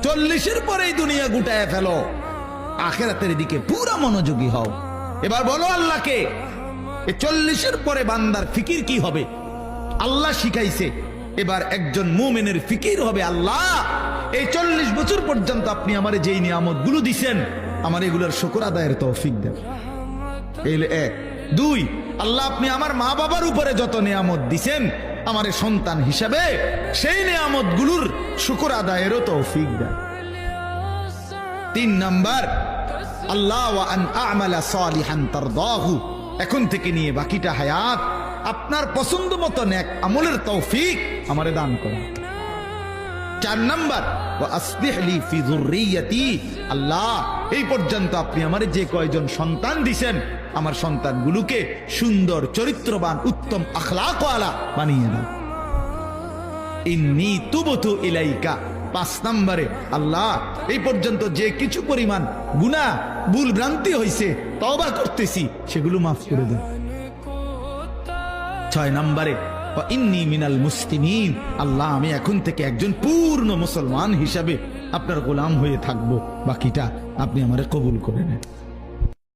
40-এর পরেই দুনিয়া গুটায় ফেলো, আখিরাতের দিকে পুরা মনোযোগী হও। এবার বলো আল্লাহকে, 40-এর পরে বান্দার ফিকির কি হবে? আল্লাহ শিখাইছে। এবার একজন মুমিনের ফিকির হবে, আল্লাহ এই 40 বছর পর্যন্ত আপনি আমারে যেই নিয়ামত গুলো দিছেন, আমার এগুলোর শুকর আদায়ের তৌফিক দেন। এই 1। 2, আল্লাহ আপনি আমার মা বাবার উপরে যত নিয়ামত দিছেন, আমারে সন্তান হিসাবে সেই নিয়ামত গুলোর শুকর আদায়েরও তৌফিক দেন। 3 নাম্বার, আল্লাহ ওয়া আন আ'মালা সালিহান তারদাহু, এখন থেকে নিয়ে বাকিটা হায়াত আপনার পছন্দ মতো নেক আমলের তৌফিক আমারে দান করেন। 4 নাম্বার, ওয়া আসলিহ লি ফি যুররিয়াতি, আল্লাহ এই পর্যন্ত আপনি আমারে যে কয়জন সন্তান দিবেন, আমার সন্তানগুলোকে সুন্দর, চরিত্রবান, উত্তম আখলাকওয়ালা বানিয়ে দাও। ইন্নী তুবতু ইলাইকা। 5 নম্বরে, আল্লাহ এই পর্যন্ত যে কিছু পরিমাণ গুনাহ ভুল ভ্রান্তি হয়েছে, তওবা করতেছি, সেগুলো মাফ করে দেন। 6 নম্বরে, ইন্নী মিনাল মুসলিমিন, আল্লাহ আমি এখন থেকে একজন পূর্ণ মুসলমান হিসাবে আপনার গোলাম হয়ে থাকবো, বাকিটা আপনি আমারে কবুল করে নেন।